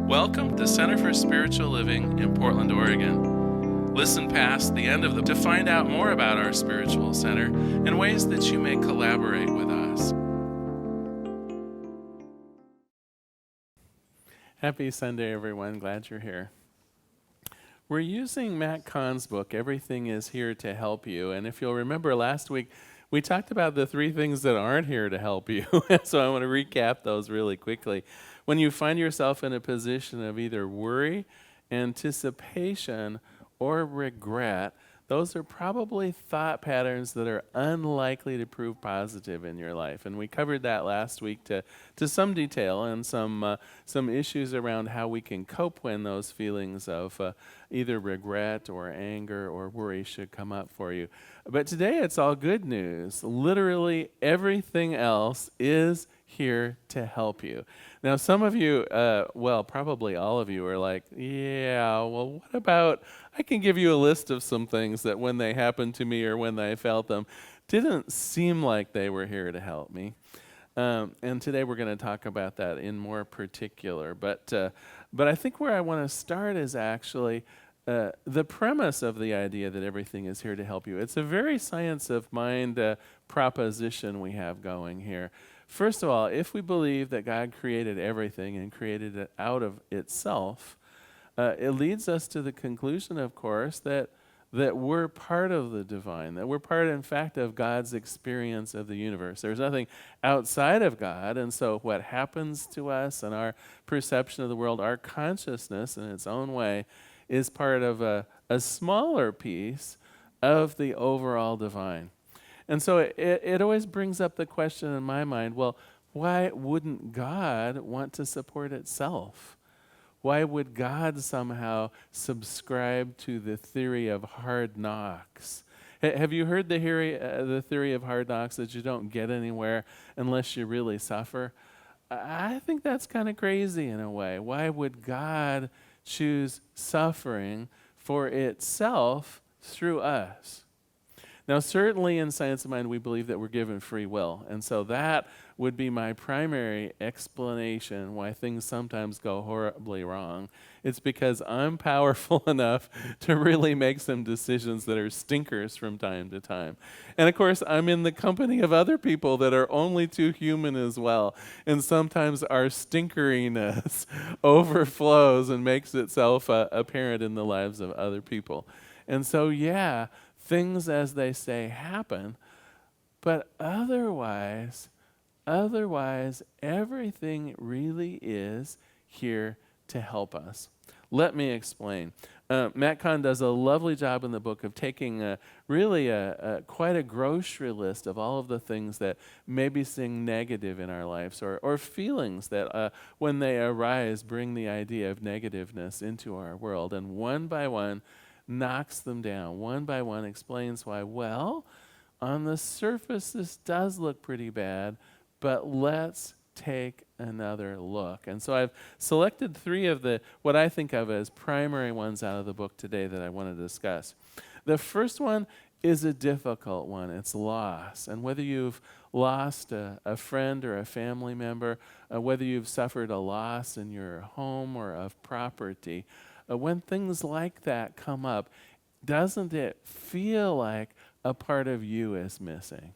Welcome to Center for Spiritual Living in Portland, Oregon. Listen past the end of to find out more about our spiritual center and ways that you may collaborate with us. Happy Sunday, everyone. Glad you're here. We're using Matt Kahn's book, Everything is Here to Help You. And if you'll remember last week, we talked about the three things that aren't here to help you. So I want to recap those really quickly. When you find yourself in a position of either worry, anticipation, or regret, those are probably thought patterns that are unlikely to prove positive in your life. And we covered that last week to some detail and some issues around how we can cope when those feelings of either regret or anger or worry should come up for you. But today it's all good news. Literally everything else is here to help you. Now, some of you, probably all of you are like, yeah, well, what about, I can give you a list of some things that when they happened to me or when I felt them, didn't seem like they were here to help me. And today we're going to talk about that in more particular. But I think where I want to start is actually the premise of the idea that everything is here to help you. It's a very science of mind proposition we have going here. First of all, if we believe that God created everything and created it out of itself, it leads us to the conclusion, of course, that we're part of the divine, that we're part, in fact, of God's experience of the universe. There's nothing outside of God, and so what happens to us and our perception of the world, our consciousness in its own way, is part of a smaller piece of the overall divine. And so it always brings up the question in my mind, well, why wouldn't God want to support itself? Why would God somehow subscribe to the theory of hard knocks? Have you heard the theory of hard knocks, that you don't get anywhere unless you really suffer? I think that's kind of crazy in a way. Why would God choose suffering for itself through us? Now, certainly in Science of Mind, we believe that we're given free will. And so that would be my primary explanation why things sometimes go horribly wrong. It's because I'm powerful enough to really make some decisions that are stinkers from time to time. And of course, I'm in the company of other people that are only too human as well. And sometimes our stinkeriness overflows and makes itself apparent in the lives of other people. And so, yeah, things, as they say, happen, but otherwise, everything really is here to help us. Let me explain. Matt Kahn does a lovely job in the book of taking quite a grocery list of all of the things that maybe seem negative in our lives, or feelings that when they arise bring the idea of negativeness into our world, and one by one knocks them down. One by one explains why, well, on the surface this does look pretty bad, but let's take another look. And so I've selected three of what I think of as primary ones out of the book today that I want to discuss. The first one is a difficult one. It's loss. And whether you've lost a friend or a family member, whether you've suffered a loss in your home or of property, when things like that come up, doesn't it feel like a part of you is missing?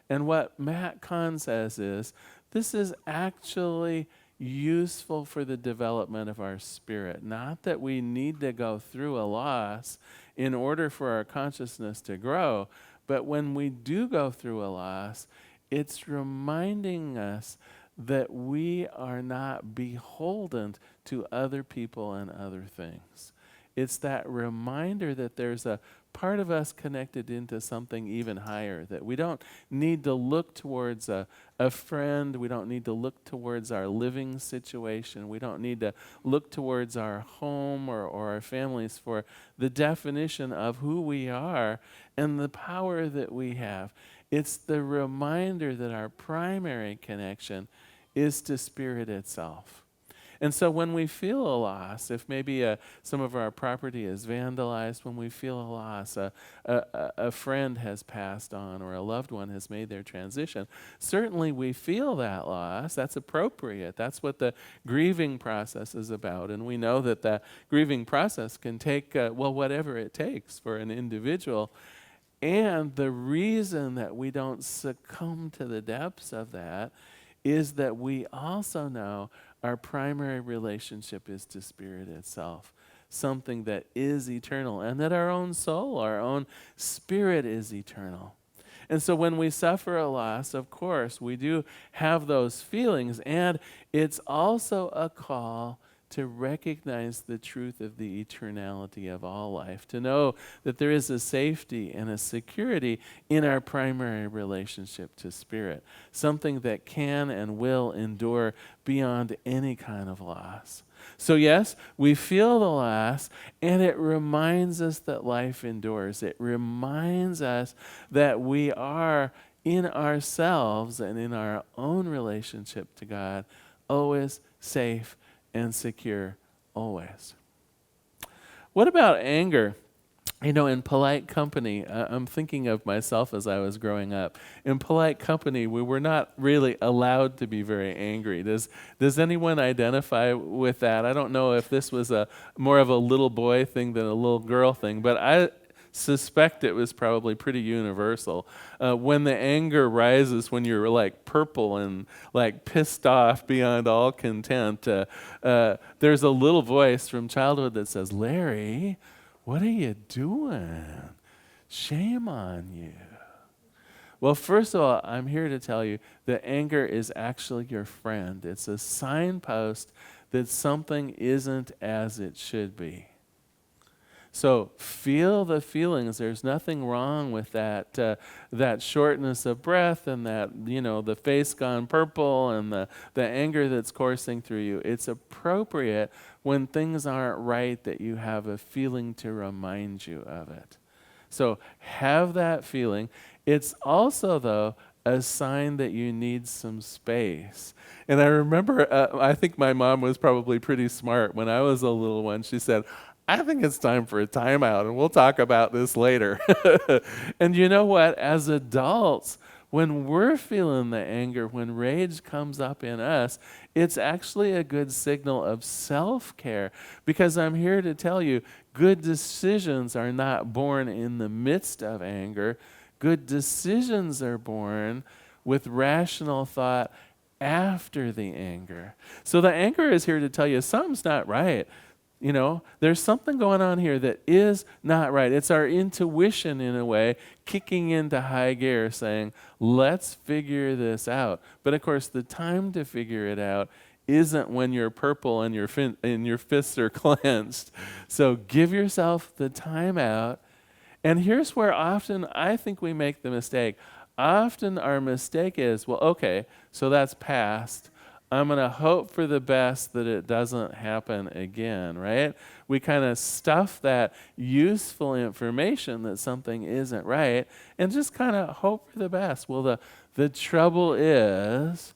And what Matt Kahn says is, this is actually useful for the development of our spirit. Not that we need to go through a loss in order for our consciousness to grow, but when we do go through a loss, it's reminding us that we are not beholden to other people and other things. It's that reminder that there's a part of us connected into something even higher, that we don't need to look towards a friend, we don't need to look towards our living situation, we don't need to look towards our home or our families for the definition of who we are and the power that we have. It's the reminder that our primary connection is to Spirit itself. And so when we feel a loss, if maybe some of our property is vandalized, when we feel a loss, a friend has passed on or a loved one has made their transition, certainly we feel that loss. That's appropriate. That's what the grieving process is about. And we know that the grieving process can take, whatever it takes for an individual. And the reason that we don't succumb to the depths of that is that we also know our primary relationship is to Spirit itself, something that is eternal, and that our own soul, our own spirit is eternal. And so when we suffer a loss, of course, we do have those feelings, and it's also a call to recognize the truth of the eternality of all life, to know that there is a safety and a security in our primary relationship to Spirit, something that can and will endure beyond any kind of loss. So yes, we feel the loss, and it reminds us that life endures. It reminds us that we are in ourselves and in our own relationship to God always safe and secure, always. What about anger? In polite company, I'm thinking of myself as I was growing up. In polite company, we were not really allowed to be very angry. Does anyone identify with that? I don't know if this was more of a little boy thing than a little girl thing, but I suspect it was probably pretty universal. When the anger rises, when you're like purple and like pissed off beyond all content, there's a little voice from childhood that says, "Larry, what are you doing? Shame on you." Well, first of all, I'm here to tell you that anger is actually your friend. It's a signpost that something isn't as it should be. So feel the feelings. There's nothing wrong with that shortness of breath and that, the face gone purple and the anger that's coursing through you. It's appropriate when things aren't right that you have a feeling to remind you of it. So have that feeling. It's also, though, a sign that you need some space. And I remember, I think my mom was probably pretty smart. When I was a little one, she said, "I think it's time for a timeout, and we'll talk about this later." And you know what? As adults, when we're feeling the anger, when rage comes up in us, it's actually a good signal of self-care, because I'm here to tell you, good decisions are not born in the midst of anger. Good decisions are born with rational thought after the anger. So the anger is here to tell you something's not right. There's something going on here that is not right. It's our intuition, in a way, kicking into high gear, saying, let's figure this out. But of course, the time to figure it out isn't when you're purple and your fists are clenched. So give yourself the time out. And here's where often I think we make the mistake. Often our mistake is, well, okay, so that's past. I'm going to hope for the best that it doesn't happen again, right? We kind of stuff that useful information that something isn't right and just kind of hope for the best. Well, the trouble is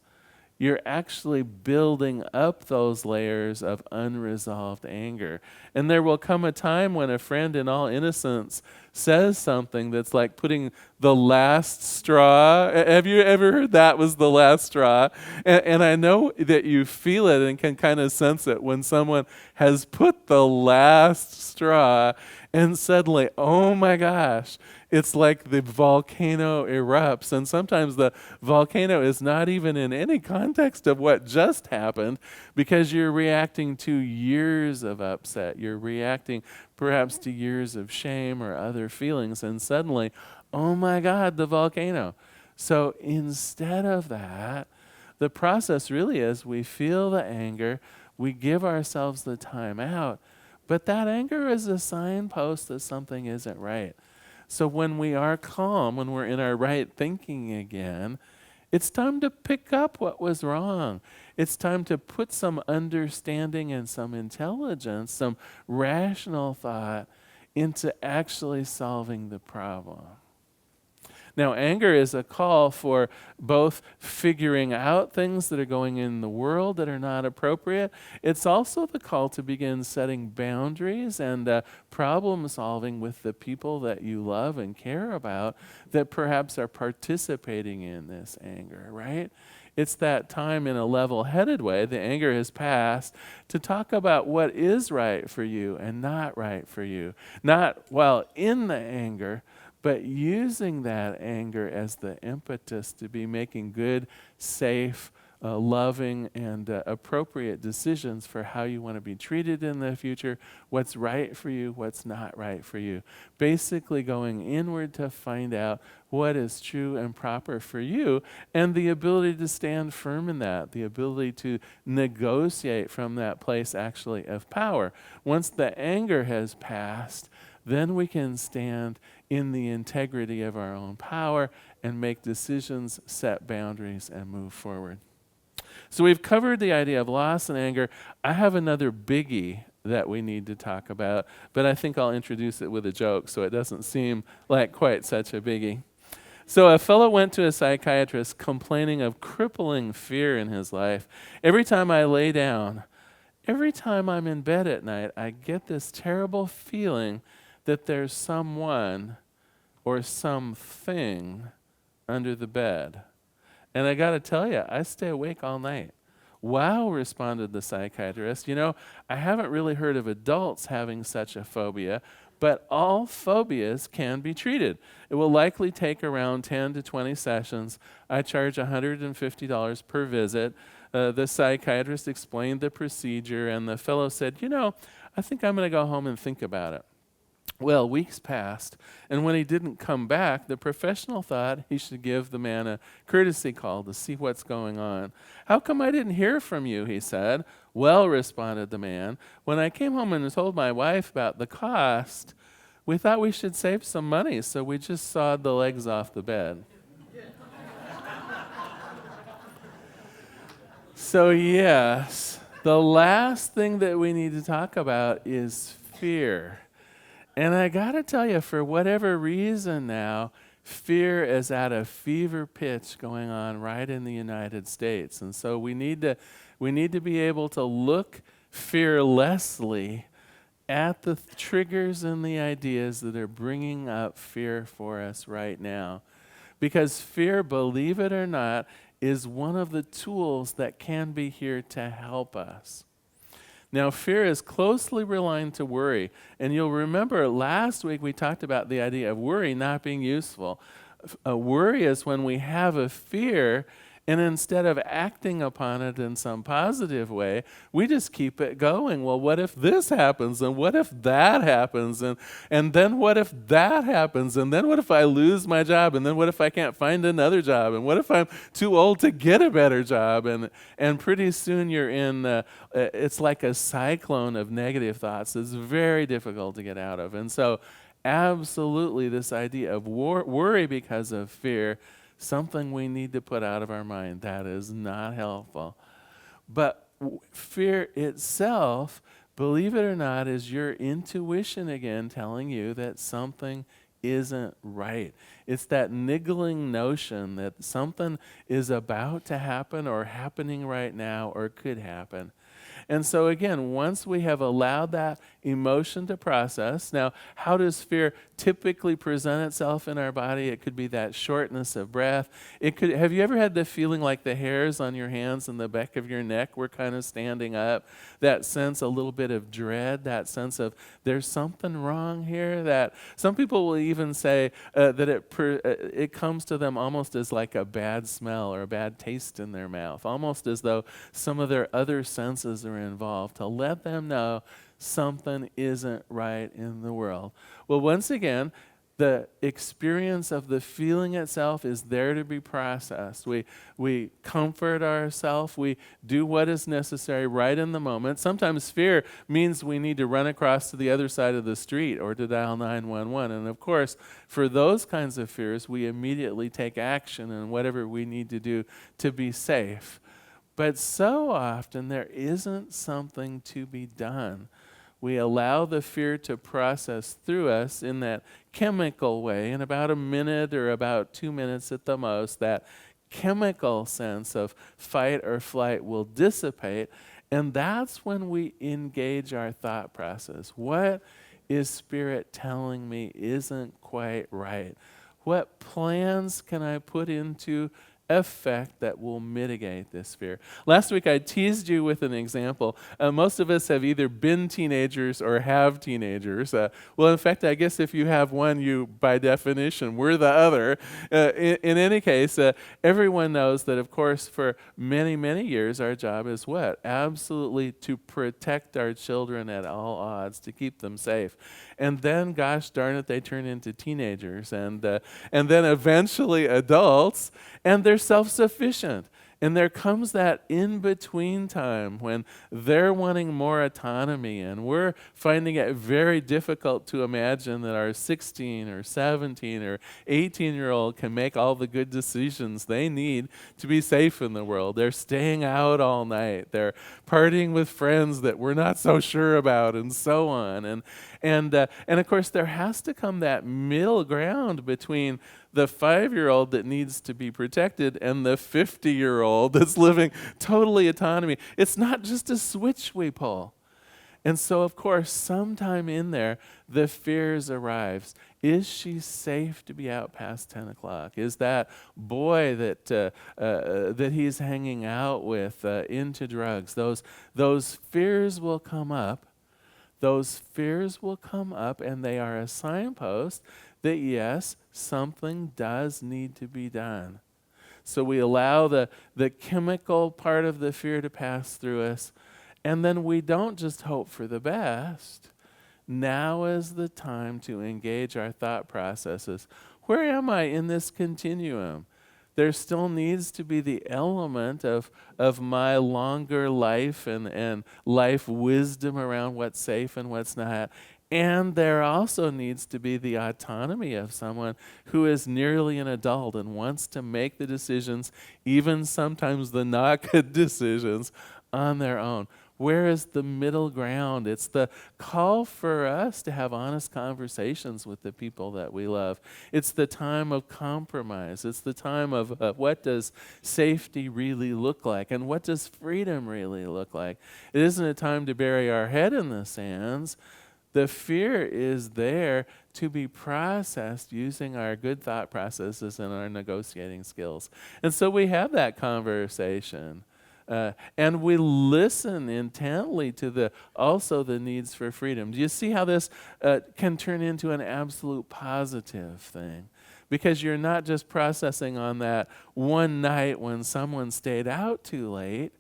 you're actually building up those layers of unresolved anger. And there will come a time when a friend in all innocence says something that's like putting the last straw. Have you ever heard that was the last straw? And I know that you feel it and can kind of sense it when someone has put the last straw and suddenly, oh my gosh, it's like the volcano erupts. And sometimes the volcano is not even in any context of what just happened, because you're reacting to years of upset. You're reacting perhaps to years of shame or other feelings. And suddenly, oh my God, the volcano. So instead of that, the process really is we feel the anger, we give ourselves the time out, but that anger is a signpost that something isn't right. So when we are calm, when we're in our right thinking again, it's time to pick up what was wrong. It's time to put some understanding and some intelligence, some rational thought into actually solving the problem. Now, anger is a call for both figuring out things that are going in the world that are not appropriate. It's also the call to begin setting boundaries and problem solving with the people that you love and care about that perhaps are participating in this anger, right? It's that time in a level-headed way, the anger has passed, to talk about what is right for you and not right for you. Not while in the anger, but using that anger as the impetus to be making good, safe, loving, and appropriate decisions for how you want to be treated in the future, what's right for you, what's not right for you. Basically going inward to find out what is true and proper for you, and the ability to stand firm in that, the ability to negotiate from that place actually of power. Once the anger has passed, then we can stand in the integrity of our own power and make decisions, set boundaries, and move forward. So we've covered the idea of loss and anger. I have another biggie that we need to talk about, but I think I'll introduce it with a joke so it doesn't seem like quite such a biggie. So a fellow went to a psychiatrist complaining of crippling fear in his life. Every time I lay down, every time I'm in bed at night, I get this terrible feeling that there's someone or something under the bed. And I got to tell you, I stay awake all night. Wow, responded the psychiatrist. You know, I haven't really heard of adults having such a phobia, but all phobias can be treated. It will likely take around 10 to 20 sessions. I charge $150 per visit. The psychiatrist explained the procedure, and the fellow said, you know, I think I'm going to go home and think about it. Well, weeks passed, and when he didn't come back, the professional thought he should give the man a courtesy call to see what's going on. How come I didn't hear from you, he said. Well, responded the man, when I came home and told my wife about the cost, we thought we should save some money, so we just sawed the legs off the bed. So yes, the last thing that we need to talk about is fear. And I got to tell you, for whatever reason now, fear is at a fever pitch going on right in the United States. And so we need to be able to look fearlessly at the triggers and the ideas that are bringing up fear for us right now. Because fear, believe it or not, is one of the tools that can be here to help us. Now, fear is closely reliant to worry. And you'll remember last week we talked about the idea of worry not being useful. Worry is when we have a fear, and instead of acting upon it in some positive way, we just keep it going. Well, what if this happens? And what if that happens? And then what if that happens? And then what if I lose my job? And then what if I can't find another job? And what if I'm too old to get a better job? And pretty soon you're in, it's like a cyclone of negative thoughts. It's very difficult to get out of. And so absolutely this idea of worry because of fear, something we need to put out of our mind. That is not helpful. But fear itself, believe it or not, is your intuition again telling you that something isn't right. It's that niggling notion that something is about to happen or happening right now or could happen. And so again, once we have allowed that emotion to process, now how does fear typically present itself in our body? It could be that shortness of breath. Have you ever had the feeling like the hairs on your hands and the back of your neck were kind of standing up? That sense, a little bit of dread, that sense of there's something wrong here. That some people will even say that it comes to them almost as like a bad smell or a bad taste in their mouth, almost as though some of their other senses are involved, to let them know something isn't right in the world. Well, once again, the experience of the feeling itself is there to be processed. We comfort ourselves. We do what is necessary right in the moment. Sometimes fear means we need to run across to the other side of the street or to dial 911. And of course, for those kinds of fears, we immediately take action in whatever we need to do to be safe. But so often there isn't something to be done. We allow the fear to process through us in that chemical way. In about a minute or about 2 minutes at the most, that chemical sense of fight or flight will dissipate. And that's when we engage our thought process. What is Spirit telling me isn't quite right? What plans can I put into effect that will mitigate this fear? Last week I teased you with an example. Most of us have either been teenagers or have teenagers. Well, in fact, I guess if you have one, you, by definition, we're the other. In any case, everyone knows that, of course, for many, many years, our job is what? Absolutely to protect our children at all odds, to keep them safe. And then, gosh darn it, they turn into teenagers, and then eventually adults, and they're self-sufficient. And there comes that in-between time when they're wanting more autonomy, and we're finding it very difficult to imagine that our 16 or 17 or 18-year-old can make all the good decisions they need to be safe in the world. They're staying out all night. They're partying with friends that we're not so sure about, and so on. And of course, there has to come that middle ground between the 5-year-old that needs to be protected and the 50-year-old that's living totally autonomy. It's not just a switch we pull. And so, of course, sometime in there, the fears arrives. Is she safe to be out past 10 o'clock? Is that boy that he's hanging out with into drugs? Those fears will come up. Those fears will come up, and they are a signpost that, yes, something does need to be done. So we allow the chemical part of the fear to pass through us, and then we don't just hope for the best. Now is the time to engage our thought processes. Where am I in this continuum? There still needs to be the element of my longer life and life wisdom around what's safe and what's not. And there also needs to be the autonomy of someone who is nearly an adult and wants to make the decisions, even sometimes the not good decisions, on their own. Where is the middle ground? It's the call for us to have honest conversations with the people that we love. It's the time of compromise. It's the time of what does safety really look like, and what does freedom really look like. It isn't a time to bury our head in the sands. The fear is there to be processed using our good thought processes and our negotiating skills. And so we have that conversation. And we listen intently to also the needs for freedom. Do you see how this can turn into an absolute positive thing? Because you're not just processing on that one night when someone stayed out too late.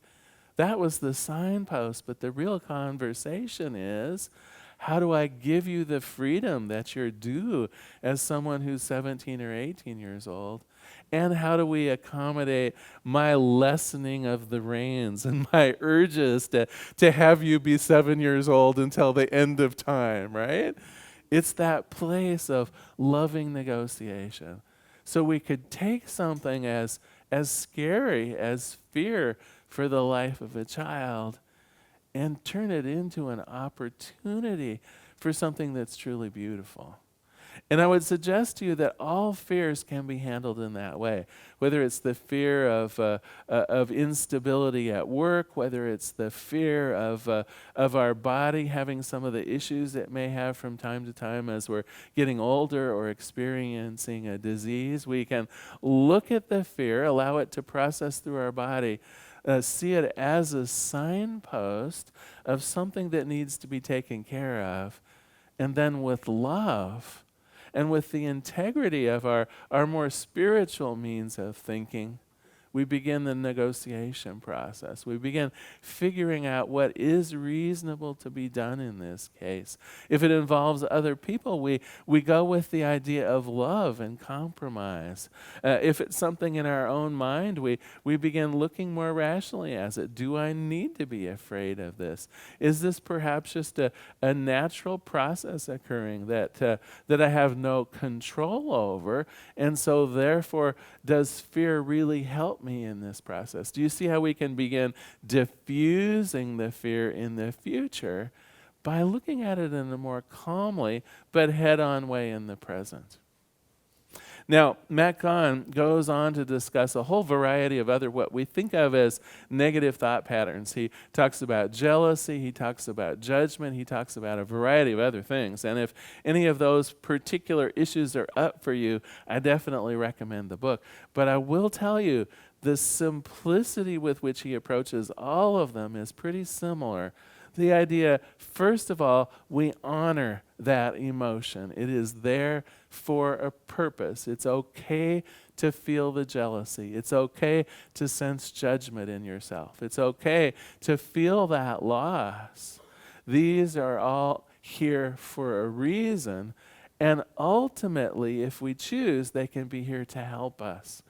That was the signpost, but the real conversation is, how do I give you the freedom that you're due as someone who's 17 or 18 years old? And how do we accommodate my lessening of the reins and my urges to have you be 7 years old until the end of time, right? It's that place of loving negotiation. So we could take something as scary as fear for the life of a child and turn it into an opportunity for something that's truly beautiful. And I would suggest to you that all fears can be handled in that way, whether it's the fear of instability at work, whether it's the fear of our body having some of the issues it may have from time to time as we're getting older or experiencing a disease. We can look at the fear, allow it to process through our body, see it as a signpost of something that needs to be taken care of, and then with love and with the integrity of our more spiritual means of thinking, we begin the negotiation process. We begin figuring out what is reasonable to be done in this case. If it involves other people, we go with the idea of love and compromise. If it's something in our own mind, we begin looking more rationally at it. Do I need to be afraid of this? Is this perhaps just a natural process occurring that I have no control over? And so therefore, does fear really help me in this process? Do you see how we can begin diffusing the fear in the future by looking at it in a more calmly but head-on way in the present. Now, Matt Kahn goes on to discuss a whole variety of other what we think of as negative thought patterns. He talks about jealousy, he talks about judgment, he talks about a variety of other things. And if any of those particular issues are up for you, I definitely recommend the book. But I will tell you, the simplicity with which he approaches all of them is pretty similar. The idea, first of all, we honor that emotion. It is there for a purpose. It's okay to feel the jealousy. It's okay to sense judgment in yourself. It's okay to feel that loss. These are all here for a reason, and ultimately, if we choose, they can be here to help us.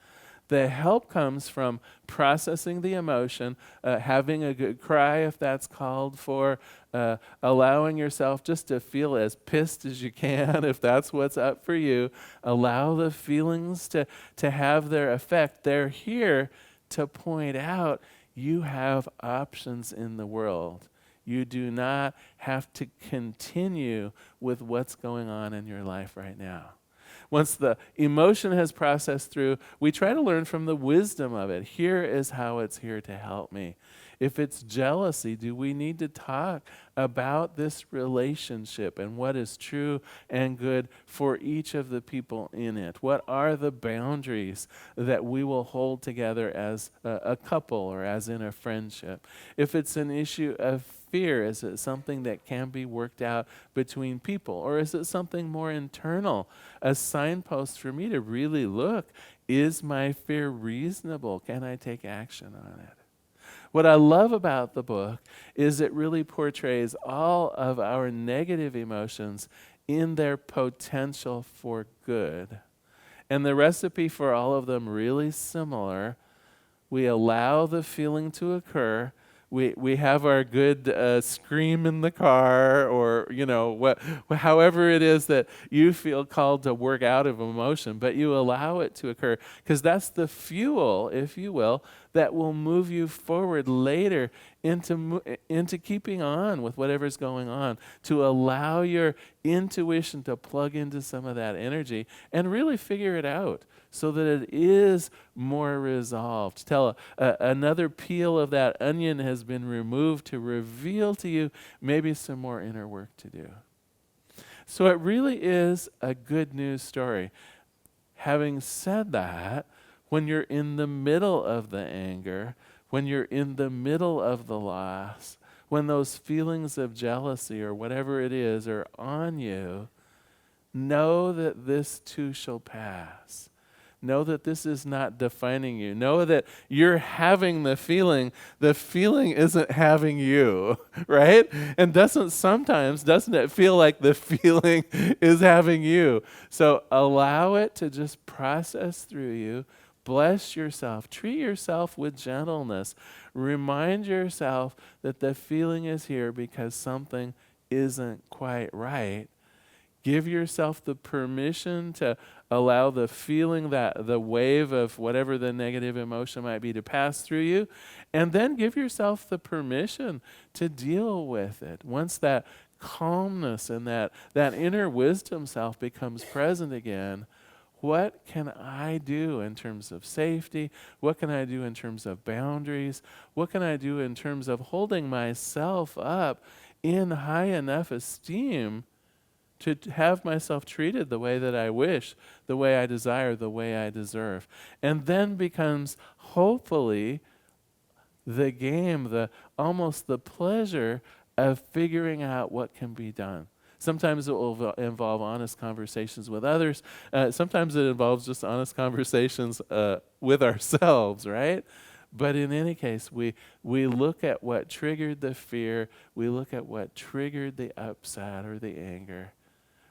The help comes from processing the emotion, having a good cry if that's called for, allowing yourself just to feel as pissed as you can if that's what's up for you. Allow the feelings to have their effect. They're here to point out you have options in the world. You do not have to continue with what's going on in your life right now. Once the emotion has processed through, we try to learn from the wisdom of it. Here is how it's here to help me. If it's jealousy, do we need to talk about this relationship and what is true and good for each of the people in it? What are the boundaries that we will hold together as a couple or as in a friendship? If it's an issue of fear, is it something that can be worked out between people? Or is it something more internal? A signpost for me to really look, is my fear reasonable? Can I take action on it? What I love about the book is it really portrays all of our negative emotions in their potential for good. And the recipe for all of them really similar. We allow the feeling to occur. We have our good scream in the car, or however it is that you feel called to work out of emotion, but you allow it to occur because that's the fuel, if you will, that will move you forward later into keeping on with whatever's going on, to allow your intuition to plug into some of that energy and really figure it out, so that it is more resolved. Tell another peel of that onion has been removed to reveal to you maybe some more inner work to do. So it really is a good news story. Having said that, when you're in the middle of the anger, when you're in the middle of the loss, when those feelings of jealousy or whatever it is are on you, know that this too shall pass. Know that this is not defining you. Know that you're having the feeling. The feeling isn't having you, right? And doesn't it feel like the feeling is having you? So allow it to just process through you. Bless yourself. Treat yourself with gentleness. Remind yourself that the feeling is here because something isn't quite right. Give yourself the permission to allow the feeling, that the wave of whatever the negative emotion might be, to pass through you. And then give yourself the permission to deal with it. Once that calmness and that inner wisdom self becomes present again, what can I do in terms of safety? What can I do in terms of boundaries? What can I do in terms of holding myself up in high enough esteem to have myself treated the way that I wish, the way I desire, the way I deserve? And then becomes, hopefully, the game, almost the pleasure of figuring out what can be done. Sometimes it will involve honest conversations with others. Sometimes it involves just honest conversations with ourselves, right? But in any case, we look at what triggered the fear. We look at what triggered the upset or the anger.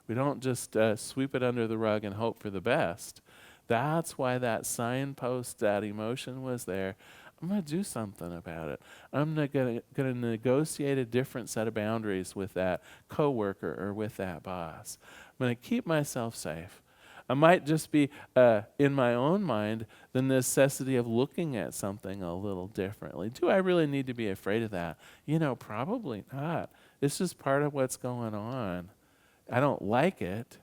We don't just sweep it under the rug and hope for the best. That's why that signpost, that emotion was there. I'm going to do something about it. I'm going to negotiate a different set of boundaries with that coworker or with that boss. I'm going to keep myself safe. I might just be, in my own mind, the necessity of looking at something a little differently. Do I really need to be afraid of that? Probably not. It's just part of what's going on. I don't like it,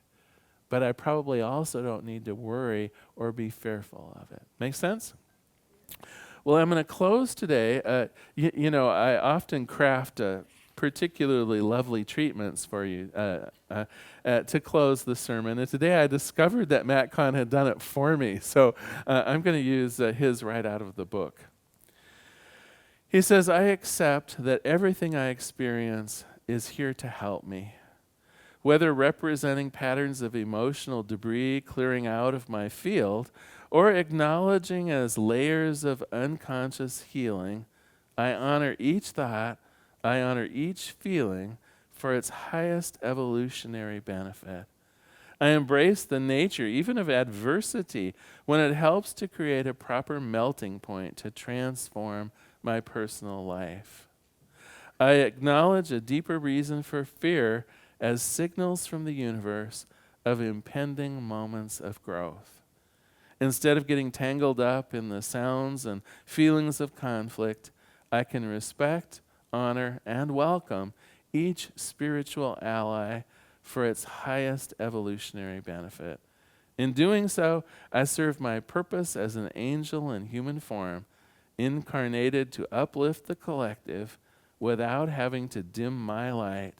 but I probably also don't need to worry or be fearful of it. Make sense? Well, I'm going to close today. I often craft particularly lovely treatments for you to close the sermon. And today I discovered that Matt Kahn had done it for me. So I'm going to use his right out of the book. He says, I accept that everything I experience is here to help me. Whether representing patterns of emotional debris clearing out of my field or acknowledging as layers of unconscious healing, I honor each thought, I honor each feeling for its highest evolutionary benefit. I embrace the nature, even of adversity, when it helps to create a proper melting point to transform my personal life. I acknowledge a deeper reason for fear as signals from the universe of impending moments of growth. Instead of getting tangled up in the sounds and feelings of conflict, I can respect, honor, and welcome each spiritual ally for its highest evolutionary benefit. In doing so, I serve my purpose as an angel in human form, incarnated to uplift the collective without having to dim my light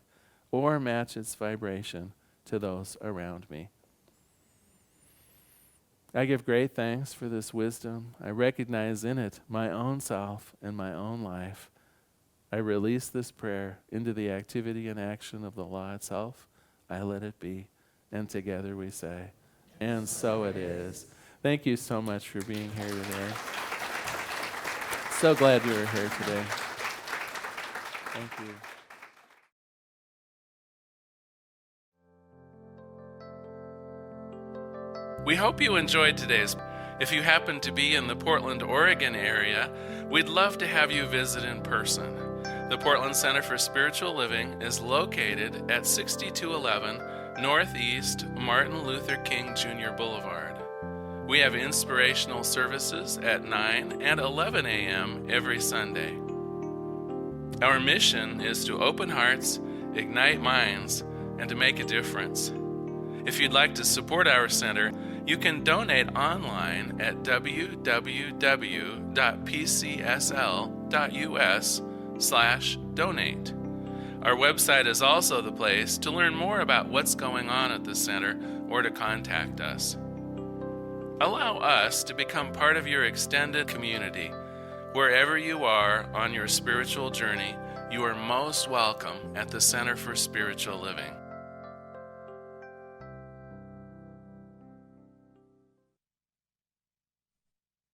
or match its vibration to those around me. I give great thanks for this wisdom. I recognize in it my own self and my own life. I release this prayer into the activity and action of the law itself. I let it be. And together we say, and so it is. Thank you so much for being here today. So glad you were here today. Thank you. We hope you enjoyed today's. If you happen to be in the Portland, Oregon area, we'd love to have you visit in person. The Portland Center for Spiritual Living is located at 6211 Northeast Martin Luther King Jr. Boulevard. We have inspirational services at 9 and 11 a.m. every Sunday. Our mission is to open hearts, ignite minds, and to make a difference. If you'd like to support our center, you can donate online at www.pcsl.us/donate. Our website is also the place to learn more about what's going on at the center or to contact us. Allow us to become part of your extended community. Wherever you are on your spiritual journey, you are most welcome at the Center for Spiritual Living.